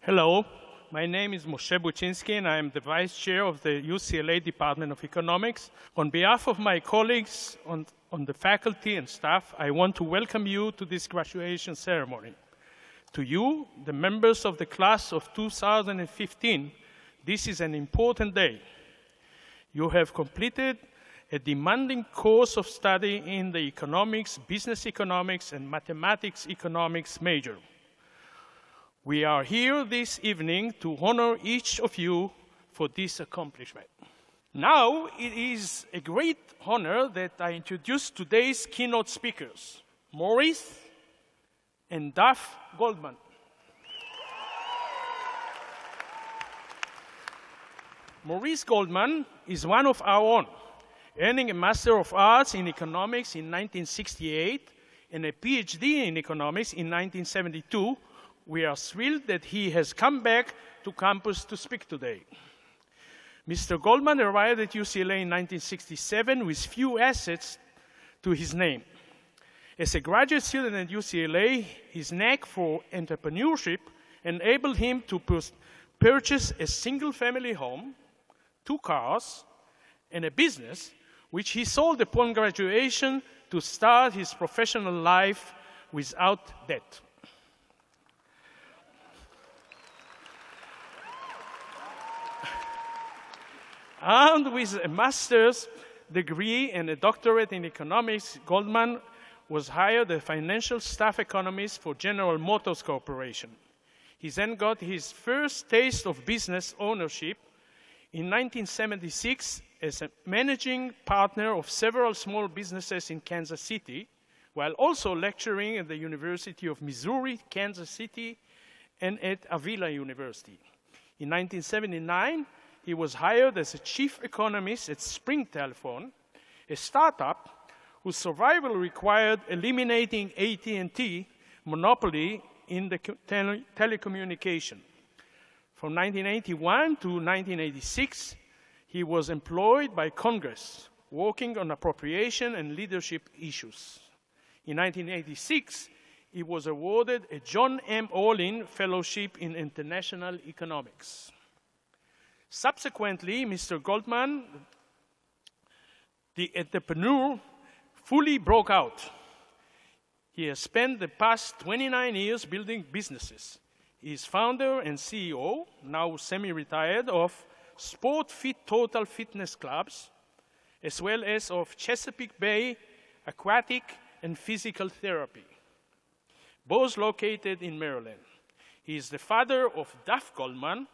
Hello, my name is Moshe Buchinsky, and I am the Vice Chair of the UCLA Department of Economics. On behalf of my colleagues on the faculty and staff, I want to welcome you to this graduation ceremony. To you, the members of the class of 2015, this is an important day. You have completed a demanding course of study in the economics, business economics, and mathematics economics major. We are here this evening to honor each of you for this accomplishment. Now, it is a great honor that I introduce today's keynote speakers, Morrie and Duff Goldman. Morrie Goldman is one of our own, earning a Master of Arts in Economics in 1968 and a PhD in Economics in 1972. We are thrilled that he has come back to campus to speak today. Mr. Goldman arrived at UCLA in 1967 with few assets to his name. As a graduate student at UCLA, his knack for entrepreneurship enabled him to purchase a single-family home, 2 cars, and a business, which he sold upon graduation to start his professional life without debt. Armed with a master's degree and a doctorate in economics, Goldman was hired as financial staff economist for General Motors Corporation. He then got his first taste of business ownership in 1976 as a managing partner of several small businesses in Kansas City, while also lecturing at the University of Missouri, Kansas City, and at Avila University. In 1979, he was hired as a chief economist at Spring Telephone, a startup whose survival required eliminating AT&T monopoly in the telecommunication. From 1981 to 1986, he was employed by Congress, working on appropriation and leadership issues. In 1986, he was awarded a John M. Olin Fellowship in International Economics. Subsequently, Mr. Goldman, the entrepreneur, fully broke out. He has spent the past 29 years building businesses. He is founder and CEO, now semi-retired, of Sport Fit Total Fitness Clubs, as well as of Chesapeake Bay Aquatic and Physical Therapy, both located in Maryland. He is the father of Duff Goldman,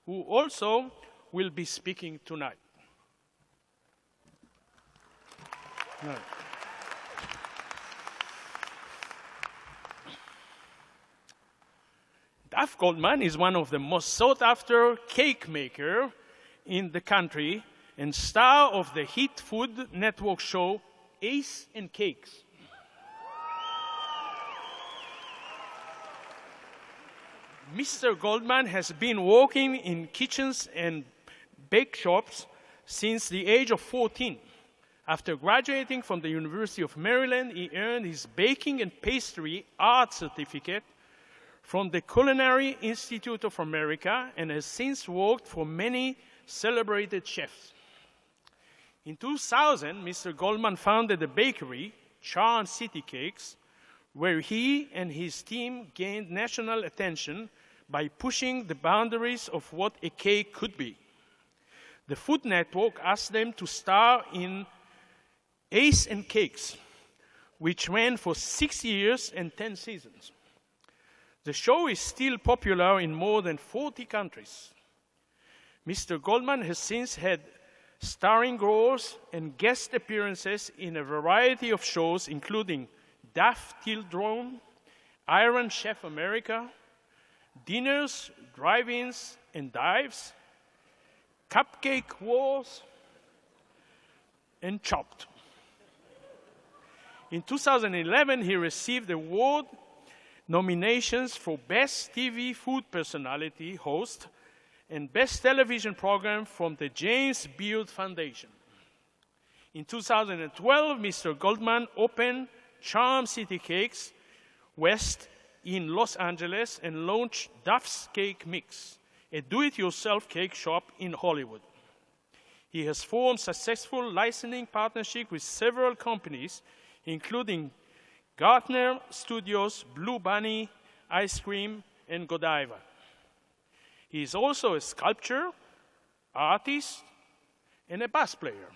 who also will be speaking tonight. Duff Goldman is one of the most sought-after cake makers in the country and star of the hit Food Network show Ace and Cakes. Mr. Goldman has been working in kitchens and bake shops since the age of 14. After graduating from the University of Maryland, he earned his Baking and Pastry Art Certificate from the Culinary Institute of America and has since worked for many celebrated chefs. In 2000, Mr. Goldman founded a bakery, Charm City Cakes, where he and his team gained national attention by pushing the boundaries of what a cake could be. The Food Network asked them to star in Ace and Cakes, which ran for 6 years and 10 seasons. The show is still popular in more than 40 countries. Mr. Goldman has since had starring roles and guest appearances in a variety of shows, including Duff Till Dawn, Iron Chef America, Dinners, Drive-Ins, and Dives, Cupcake Wars, and Chopped. In 2011, he received award nominations for Best TV Food Personality Host and Best Television Program from the James Beard Foundation. In 2012, Mr. Goldman opened Charm City Cakes West in Los Angeles and launched Duff's Cake Mix, a do-it-yourself cake shop in Hollywood. He has formed successful licensing partnerships with several companies, including Gartner Studios, Blue Bunny Ice Cream, and Godiva. He is also a sculptor, artist, and a bass player,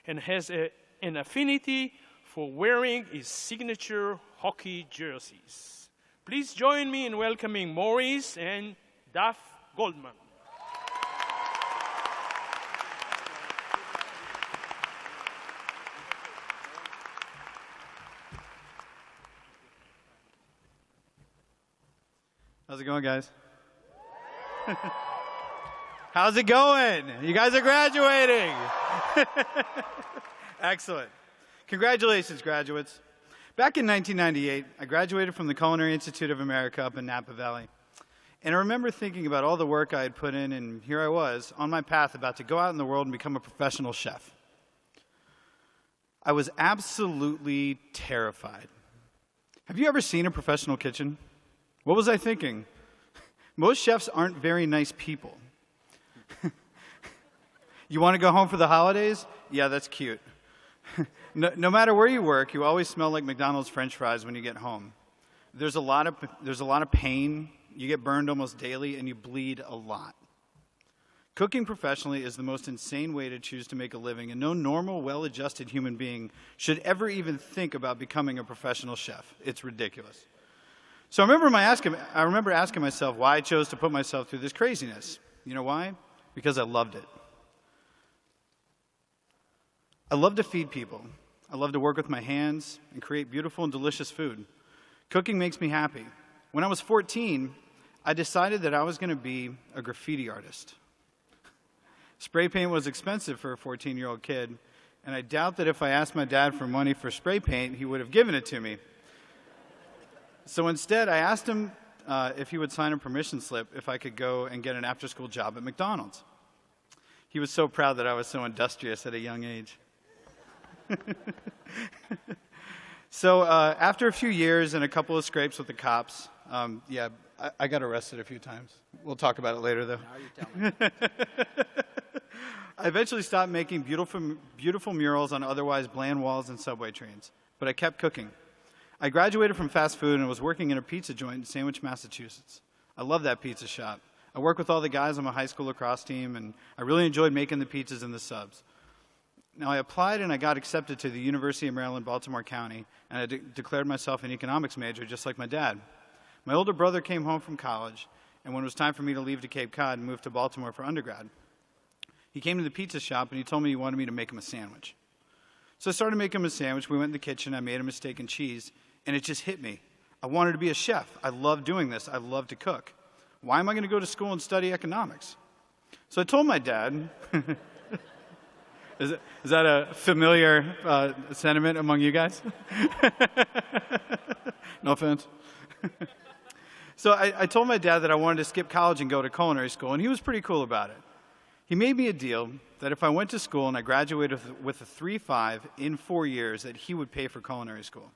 and has an affinity for wearing his signature hockey jerseys. Please join me in welcoming Morrie and Duff Goldman. How's it going, guys? How's it going? You guys are graduating. Excellent. Congratulations, graduates. Back in 1998, I graduated from the Culinary Institute of America up in Napa Valley. And I remember thinking about all the work I had put in, and here I was, on my path about to go out in the world and become a professional chef. I was absolutely terrified. Have you ever seen a professional kitchen? What was I thinking? Most chefs aren't very nice people. You want to go home for the holidays? Yeah, that's cute. No matter where you work, you always smell like McDonald's French fries when you get home. There's a lot of pain. You get burned almost daily, and you bleed a lot. Cooking professionally is the most insane way to choose to make a living, and no normal, well-adjusted human being should ever even think about becoming a professional chef. It's ridiculous. So I remember asking myself why I chose to put myself through this craziness. You know why? Because I loved it. I love to feed people. I love to work with my hands and create beautiful and delicious food. Cooking makes me happy. When I was 14, I decided that I was going to be a graffiti artist. Spray paint was expensive for a 14-year-old kid, and I doubt that if I asked my dad for money for spray paint, he would have given it to me. So instead, I asked him if he would sign a permission slip if I could go and get an after-school job at McDonald's. He was so proud that I was so industrious at a young age. So after a few years and a couple of scrapes with the cops, I got arrested a few times. We'll talk about it later, though. Now you're telling me. I eventually stopped making beautiful murals on otherwise bland walls and subway trains, but I kept cooking. I graduated from fast food and was working in a pizza joint in Sandwich, Massachusetts. I love that pizza shop. I worked with all the guys on my high school lacrosse team, and I really enjoyed making the pizzas and the subs. Now, I applied and I got accepted to the University of Maryland, Baltimore County, and I declared myself an economics major, just like my dad. My older brother came home from college, and when it was time for me to leave to Cape Cod and move to Baltimore for undergrad, he came to the pizza shop and he told me he wanted me to make him a sandwich. So I started making him a sandwich. We went in the kitchen. I made him a steak and cheese, and it just hit me. I wanted to be a chef. I love doing this. I love to cook. Why am I going to go to school and study economics? So I told my dad. Is that a familiar sentiment among you guys? No offense. So I told my dad that I wanted to skip college and go to culinary school, and he was pretty cool about it. He made me a deal that if I went to school and I graduated with a 3.5 in 4 years, that he would pay for culinary school.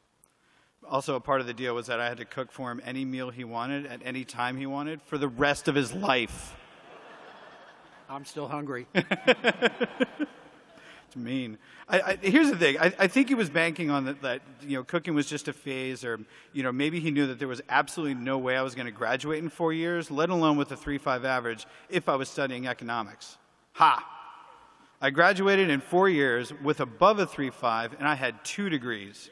Also, a part of the deal was that I had to cook for him any meal he wanted at any time he wanted for the rest of his life. I'm still hungry. It's mean. Here's the thing. I think he was banking on that cooking was just a phase, or maybe he knew that there was absolutely no way I was going to graduate in 4 years, let alone with a 3.5 average, if I was studying economics. Ha! I graduated in 4 years with above a 3.5, and I had 2 degrees.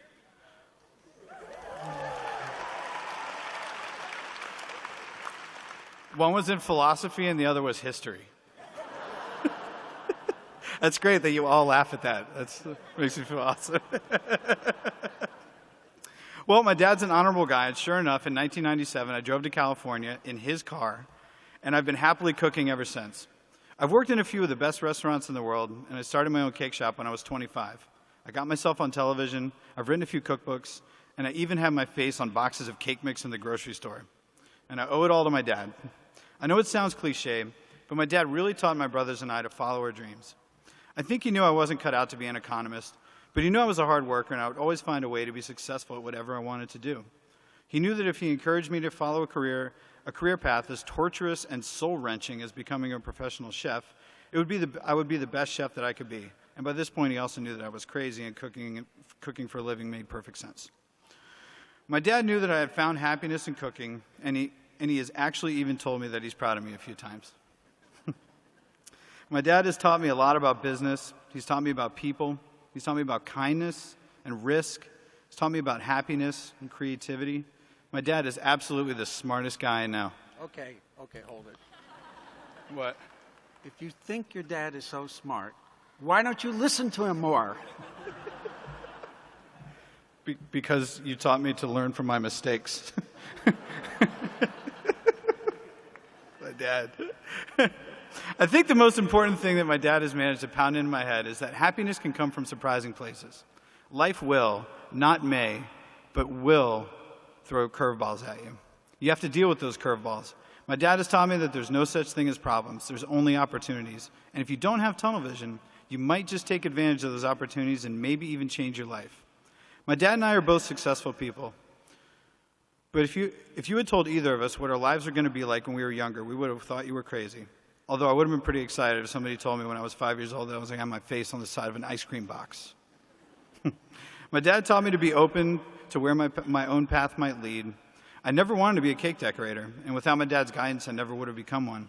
One was in philosophy, and the other was history. That's great that you all laugh at that. That makes me feel awesome. Well, my dad's an honorable guy, and sure enough, in 1997, I drove to California in his car, and I've been happily cooking ever since. I've worked in a few of the best restaurants in the world, and I started my own cake shop when I was 25. I got myself on television, I've written a few cookbooks, and I even have my face on boxes of cake mix in the grocery store. And I owe it all to my dad. I know it sounds cliche, but my dad really taught my brothers and I to follow our dreams. I think he knew I wasn't cut out to be an economist, but he knew I was a hard worker and I would always find a way to be successful at whatever I wanted to do. He knew that if he encouraged me to follow a career path as torturous and soul-wrenching as becoming a professional chef, I would be the best chef that I could be. And by this point, he also knew that I was crazy and cooking for a living made perfect sense. My dad knew that I had found happiness in cooking, and he has actually even told me that he's proud of me a few times. My dad has taught me a lot about business. He's taught me about people. He's taught me about kindness and risk. He's taught me about happiness and creativity. My dad is absolutely the smartest guy I know. Okay, hold it. What? If you think your dad is so smart, why don't you listen to him more? Because you taught me to learn from my mistakes. My dad. I think the most important thing that my dad has managed to pound into my head is that happiness can come from surprising places. Life will, not may, but will throw curveballs at you. You have to deal with those curveballs. My dad has taught me that there's no such thing as problems. There's only opportunities. And if you don't have tunnel vision, you might just take advantage of those opportunities and maybe even change your life. My dad and I are both successful people. But if you had told either of us what our lives are going to be like when we were younger, we would have thought you were crazy. Although I would have been pretty excited if somebody told me when I was 5 years old that I was going to have my face on the side of an ice cream box. My dad taught me to be open to where my own path might lead. I never wanted to be a cake decorator, and without my dad's guidance, I never would have become one.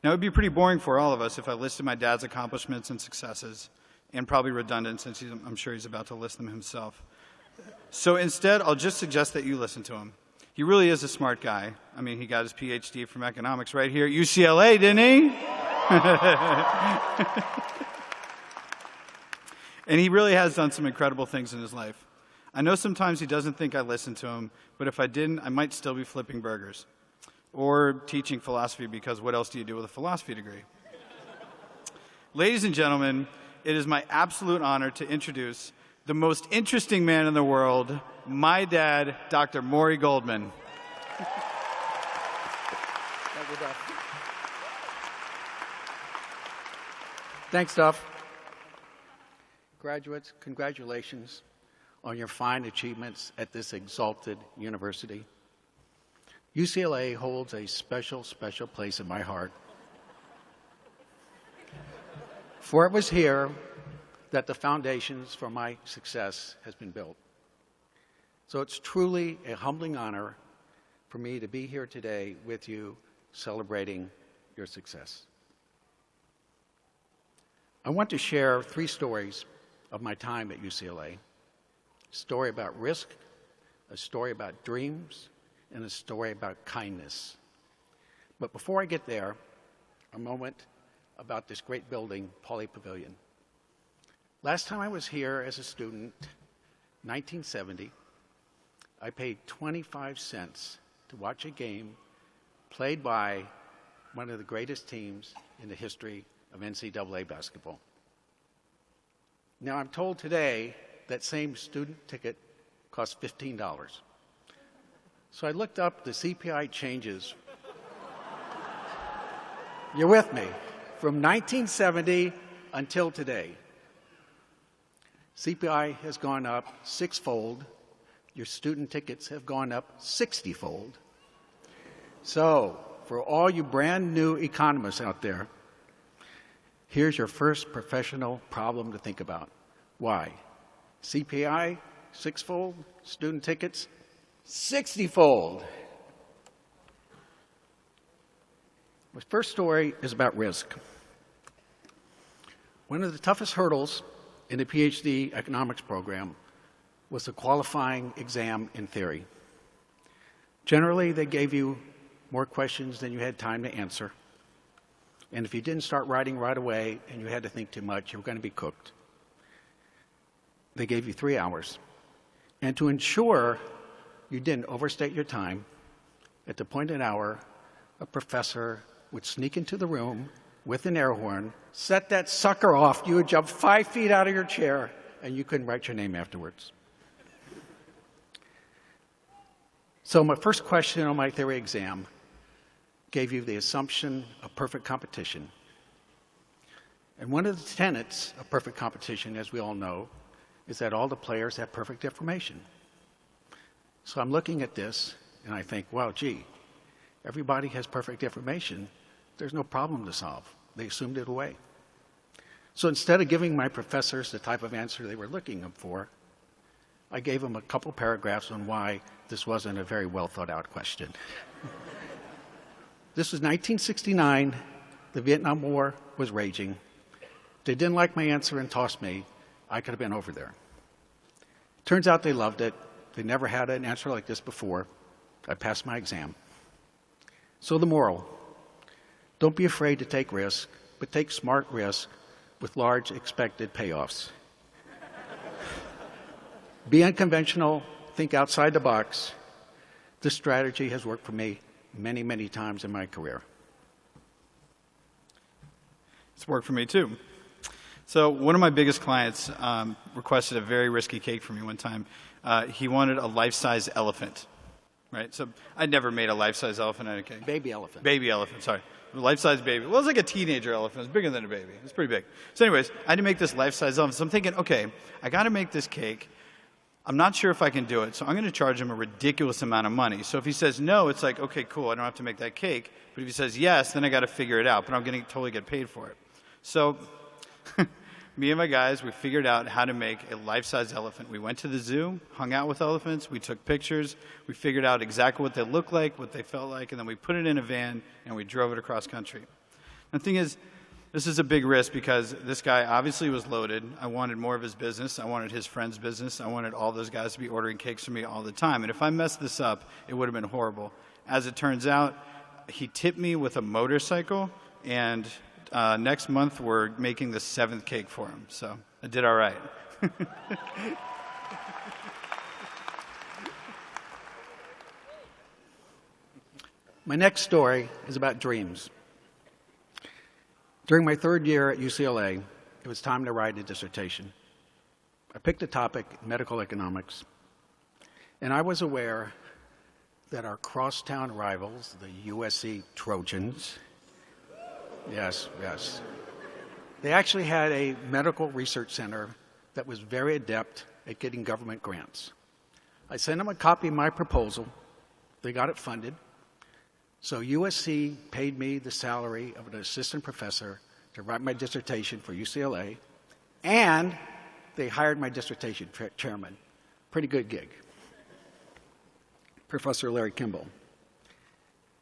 Now, it would be pretty boring for all of us if I listed my dad's accomplishments and successes, and probably redundant since I'm sure he's about to list them himself. So instead, I'll just suggest that you listen to him. He really is a smart guy. I mean, he got his PhD from economics right here at UCLA, didn't he? And he really has done some incredible things in his life. I know sometimes he doesn't think I listen to him, but if I didn't, I might still be flipping burgers or teaching philosophy, because what else do you do with a philosophy degree? Ladies and gentlemen, it is my absolute honor to introduce the most interesting man in the world, my dad, Dr. Morrie Goldman. Thanks, Duff. Graduates, congratulations on your fine achievements at this exalted university. UCLA holds a special, special place in my heart. For it was here that the foundations for my success has been built. So it's truly a humbling honor for me to be here today with you celebrating your success. I want to share 3 stories of my time at UCLA. A story about risk, a story about dreams, and a story about kindness. But before I get there, a moment about this great building, Pauley Pavilion. Last time I was here as a student, 1970, I paid 25 cents to watch a game played by one of the greatest teams in the history of NCAA basketball. Now, I'm told today that same student ticket costs $15. So I looked up the CPI changes. You're with me. From 1970 until today. CPI has gone up 6-fold. Your student tickets have gone up 60-fold. So, for all you brand new economists out there, here's your first professional problem to think about. Why? CPI, 6-fold, student tickets, 60-fold. My first story is about risk. One of the toughest hurdles in the PhD economics program was the qualifying exam in theory. Generally, they gave you more questions than you had time to answer. And if you didn't start writing right away and you had to think too much, you were going to be cooked. They gave you 3 hours. And to ensure you didn't overstate your time, at the appointed hour, a professor would sneak into the room with an air horn, set that sucker off, you would jump 5 feet out of your chair, and you couldn't write your name afterwards. So my first question on my theory exam gave you the assumption of perfect competition. And one of the tenets of perfect competition, as we all know, is that all the players have perfect information. So I'm looking at this, and I think, wow, gee, everybody has perfect information. There's no problem to solve. They assumed it away. So instead of giving my professors the type of answer they were looking for, I gave them a couple paragraphs on why this wasn't a very well thought out question. This was 1969. The Vietnam War was raging. They didn't like my answer and tossed me. I could have been over there. Turns out they loved it. They never had an answer like this before. I passed my exam. So the moral, don't be afraid to take risks, but take smart risks with large expected payoffs. Be unconventional, think outside the box. This strategy has worked for me many, many times in my career. It's worked for me too. So one of my biggest clients requested a very risky cake from me one time. He wanted a life-size elephant, right? So I'd never made a life-size elephant out of cake. Baby elephant. Baby elephant, sorry. Life-size baby. Well, it was like a teenager elephant. It was bigger than a baby. It was pretty big. So anyways, I had to make this life-size elephant. So I'm thinking, okay, I got to make this cake. I'm not sure if I can do it, so I'm going to charge him a ridiculous amount of money. So if he says no, it's like, okay, cool, I don't have to make that cake. But if he says yes, then I got to figure it out, but I'm going to totally get paid for it. So me and my guys, we figured out how to make a life-size elephant. We went to the zoo, hung out with elephants, we took pictures, we figured out exactly what they looked like, what they felt like, and then we put it in a van and we drove it across country. And the thing is, this is a big risk because this guy obviously was loaded. I wanted more of his business. I wanted his friend's business. I wanted all those guys to be ordering cakes from me all the time. And if I messed this up, it would have been horrible. As it turns out, he tipped me with a motorcycle, and next month we're making the 7th cake for him. So I did all right. My next story is about dreams. During my 3rd year at UCLA, it was time to write a dissertation. I picked a topic, medical economics, and I was aware that our crosstown rivals, the USC Trojans, yes, they actually had a medical research center that was very adept at getting government grants. I sent them a copy of my proposal. They got it funded. So USC paid me the salary of an assistant professor to write my dissertation for UCLA, and they hired my dissertation chairman. Pretty good gig. Professor Larry Kimball.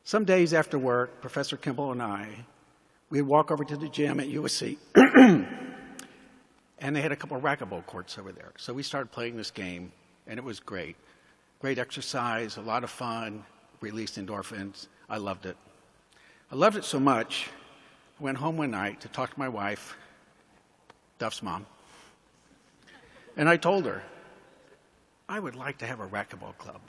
Some days after work, Professor Kimball and I, we'd walk over to the gym at USC, and they had a couple of racquetball courts over there. So we started playing this game, and it was great. Great exercise, a lot of fun, released endorphins. I loved it. I loved it so much, I went home one night to talk to my wife, Duff's mom, and I told her, I would like to have a racquetball club.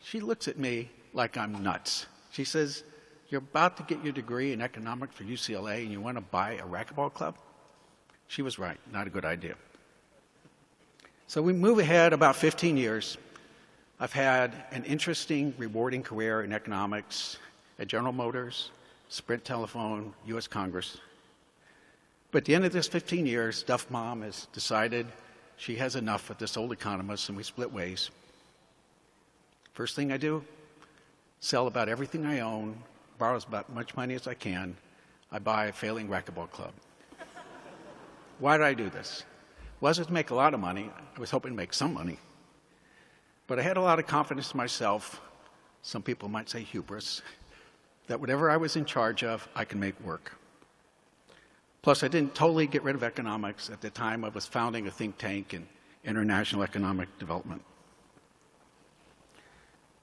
She looks at me like I'm nuts. She says, you're about to get your degree in economics for UCLA and you want to buy a racquetball club? She was right, not a good idea. So we move ahead about 15 years. I've had an interesting, rewarding career in economics at General Motors, Sprint Telephone, U.S. Congress. But at the end of this 15 years, Duff Mom has decided she has enough with this old economist, and we split ways. First thing I do, sell about everything I own, borrow about as much money as I can. I buy a failing racquetball club. Why did I do this? It wasn't to make a lot of money. I was hoping to make some money. But I had a lot of confidence in myself, some people might say hubris, that whatever I was in charge of, I can make work. Plus, I didn't totally get rid of economics. At the time, I was founding a think tank in international economic development.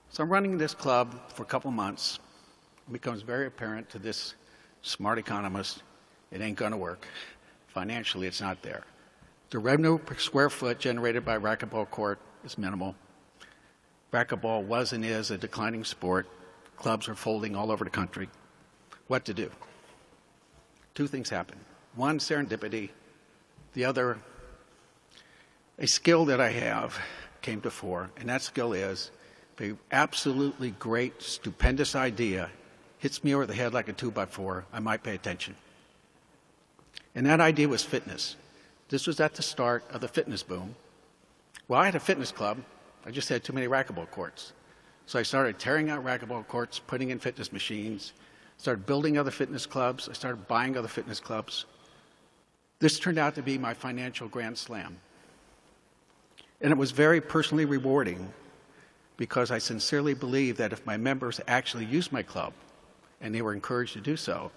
So I'm running this club for a couple months. It becomes very apparent to this smart economist, it ain't going to work. Financially, it's not there. The revenue per square foot generated by racquetball court is minimal. Racquetball was and is a declining sport. Clubs are folding all over the country. What to do? 2 things happen. One, serendipity. The other, a skill that I have came to fore, and that skill is if an absolutely great, stupendous idea hits me over the head like a 2x4, I might pay attention. And that idea was fitness. This was at the start of the fitness boom. Well, I had a fitness club, I just had too many racquetball courts. So I started tearing out racquetball courts, putting in fitness machines, started building other fitness clubs, I started buying other fitness clubs. This turned out to be my financial grand slam. And it was very personally rewarding because I sincerely believe that if my members actually used my club, and they were encouraged to do so,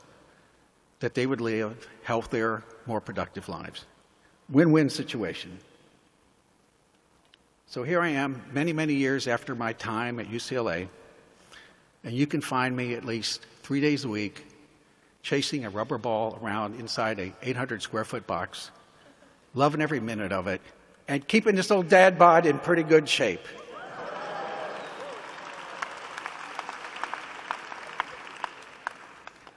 that they would live healthier, more productive lives. Win-win situation. So here I am, many, many years after my time at UCLA, and you can find me at least 3 days a week chasing a rubber ball around inside a 800 square foot box, loving every minute of it, and keeping this old dad bod in pretty good shape.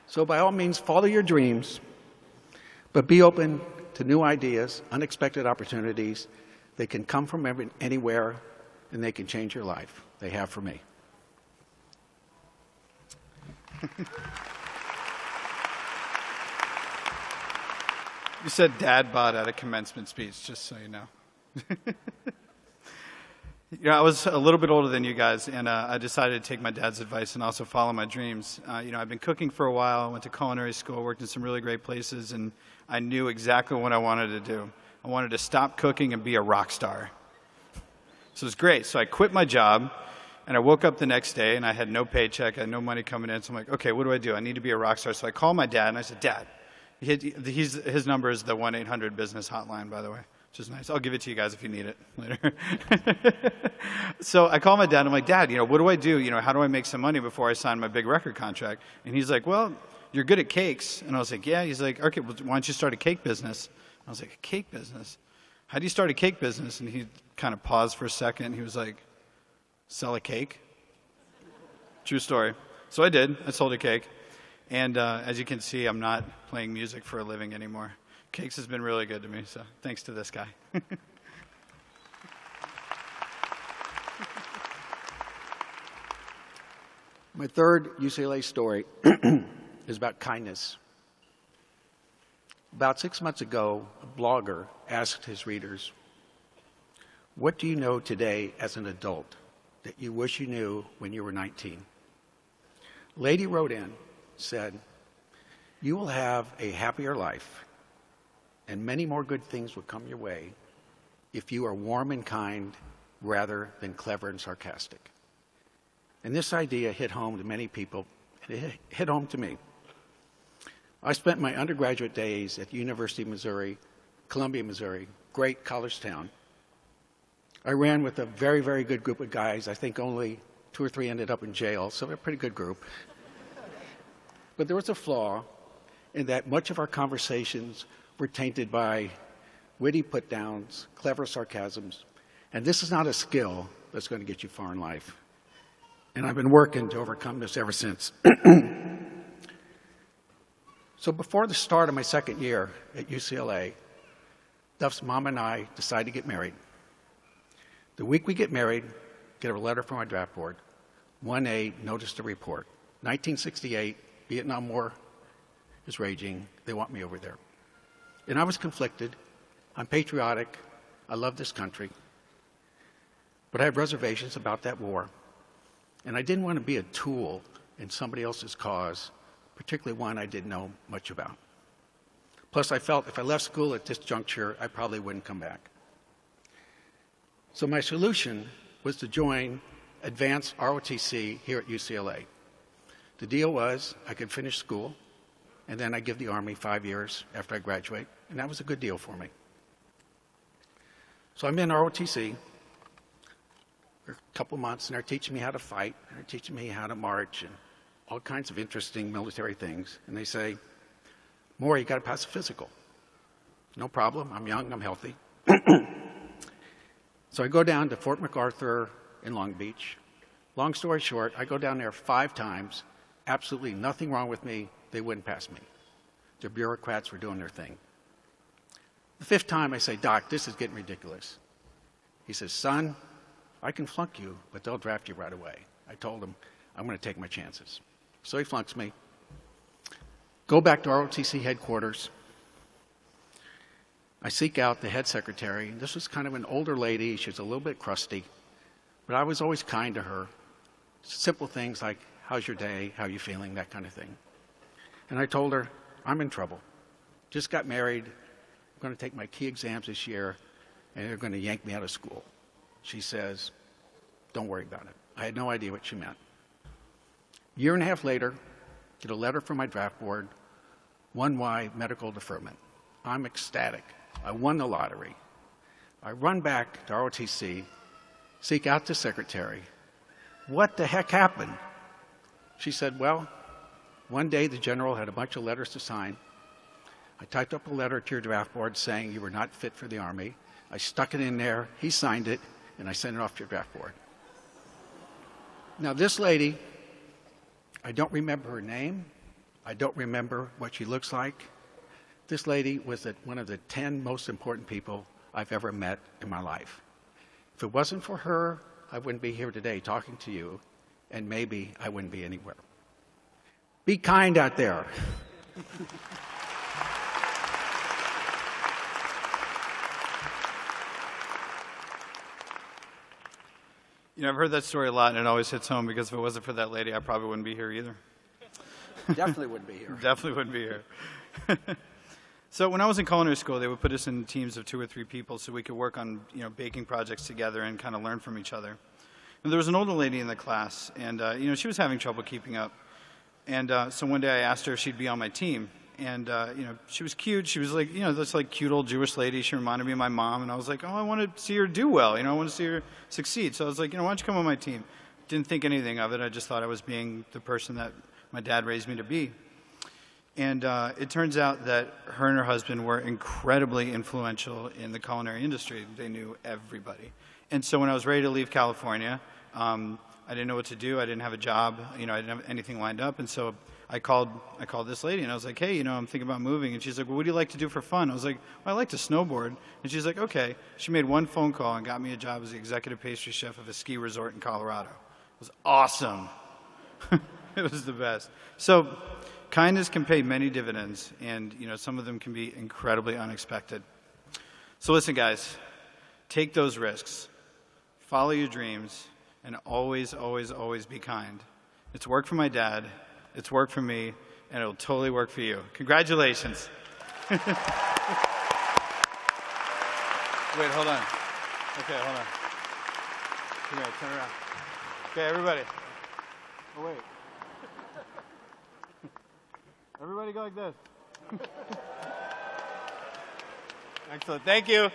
So by all means, follow your dreams, but be open to new ideas, unexpected opportunities. They can come from anywhere, and they can change your life. They have for me. You said dad bod at a commencement speech, just so you know. I was a little bit older than you guys, and I decided to take my dad's advice and also follow my dreams. I've been cooking for a while. I went to culinary school, worked in some really great places, and I knew exactly what I wanted to do. I wanted to stop cooking and be a rock star. So it was great. So I quit my job, and I woke up the next day, and I had no paycheck. I had no money coming in. So I'm like, okay, what do? I need to be a rock star. So I called my dad, and I said, Dad, his number is the 1-800-BUSINESS hotline, by the way, which is nice. I'll give it to you guys if you need it later. So I call my dad. I'm like, Dad, what do I do? How do I make some money before I sign my big record contract? And he's like, well, you're good at cakes. And I was like, yeah. He's like, okay, well, why don't you start a cake business? I was like, a cake business? How do you start a cake business? And he kind of paused for a second. He was like, sell a cake? True story. So I did. I sold a cake. And as you can see, I'm not playing music for a living anymore. Cakes has been really good to me, so thanks to this guy. My third UCLA story is about kindness. About 6 months ago, a blogger asked his readers, what do you know today as an adult that you wish you knew when you were 19? A lady wrote in, said, you will have a happier life and many more good things will come your way if you are warm and kind rather than clever and sarcastic. And this idea hit home to many people, and it hit home to me. I spent my undergraduate days at the University of Missouri, Columbia, Missouri, great college town. I ran with a very, very good group of guys. I think only 2 or 3 ended up in jail, so they're a pretty good group. But there was a flaw in that much of our conversations were tainted by witty put-downs, clever sarcasms, and this is not a skill that's going to get you far in life. And I've been working to overcome this ever since. So before the start of my second year at UCLA, Duff's mom and I decided to get married. The week we get married, get a letter from our draft board, 1A, notice to report. 1968, Vietnam War is raging. They want me over there. And I was conflicted. I'm patriotic. I love this country. But I have reservations about that war. And I didn't want to be a tool in somebody else's cause, particularly one I didn't know much about. Plus, I felt if I left school at this juncture, I probably wouldn't come back. So my solution was to join advanced ROTC here at UCLA. The deal was I could finish school, and then I'd give the Army 5 years after I graduate, and that was a good deal for me. So I'm in ROTC for a couple months, and they're teaching me how to fight, and they're teaching me how to march, and all kinds of interesting military things. And they say, Morrie, you got to pass a physical. No problem. I'm young. I'm healthy. So I go down to Fort MacArthur in Long Beach. Long story short, I go down there 5 times. Absolutely nothing wrong with me. They wouldn't pass me. The bureaucrats were doing their thing. The 5th time, I say, Doc, this is getting ridiculous. He says, son, I can flunk you, but they'll draft you right away. I told him, I'm going to take my chances. So he flunks me. Go back to ROTC headquarters. I seek out the head secretary. This was kind of an older lady. She was a little bit crusty. But I was always kind to her. Simple things like, how's your day? How are you feeling? That kind of thing. And I told her, I'm in trouble. Just got married. I'm going to take my key exams this year, and they're going to yank me out of school. She says, don't worry about it. I had no idea what she meant. A year and a half later, get a letter from my draft board, 1Y medical deferment. I'm ecstatic. I won the lottery. I run back to ROTC, seek out the secretary. What the heck happened? She said, well, one day the general had a bunch of letters to sign. I typed up a letter to your draft board saying you were not fit for the Army. I stuck it in there, he signed it, and I sent it off to your draft board. Now this lady, I don't remember her name. I don't remember what she looks like. This lady was one of the 10 most important people I've ever met in my life. If it wasn't for her, I wouldn't be here today talking to you, and maybe I wouldn't be anywhere. Be kind out there. You know, I've heard that story a lot, and it always hits home because if it wasn't for that lady, I probably wouldn't be here either. Definitely wouldn't be here. Definitely wouldn't be here. So when I was in culinary school, they would put us in teams of 2 or 3 people so we could work on, baking projects together and kind of learn from each other. And there was an older lady in the class, and, she was having trouble keeping up. And so one day I asked her if she'd be on my team. And, she was cute. She was like, this like cute old Jewish lady. She reminded me of my mom. And I was like, oh, I want to see her do well. I want to see her succeed. So I was like, why don't you come on my team? Didn't think anything of it. I just thought I was being the person that my dad raised me to be. And it turns out that her and her husband were incredibly influential in the culinary industry. They knew everybody. And so when I was ready to leave California, I didn't know what to do. I didn't have a job. I didn't have anything lined up. And so I called this lady, and I was like, hey, I'm thinking about moving. And she's like, well, what do you like to do for fun? I was like, well, I like to snowboard. And she's like, okay. She made one phone call and got me a job as the executive pastry chef of a ski resort in Colorado. It was awesome. It was the best. So kindness can pay many dividends, and some of them can be incredibly unexpected. So listen, guys, take those risks. Follow your dreams, and always, always, always be kind. It's worked for my dad. It's worked for me, and it'll totally work for you. Congratulations. Wait, hold on. Okay, hold on. Come here, turn around. Okay, everybody. Oh, wait. Everybody go like this. Excellent. Thank you.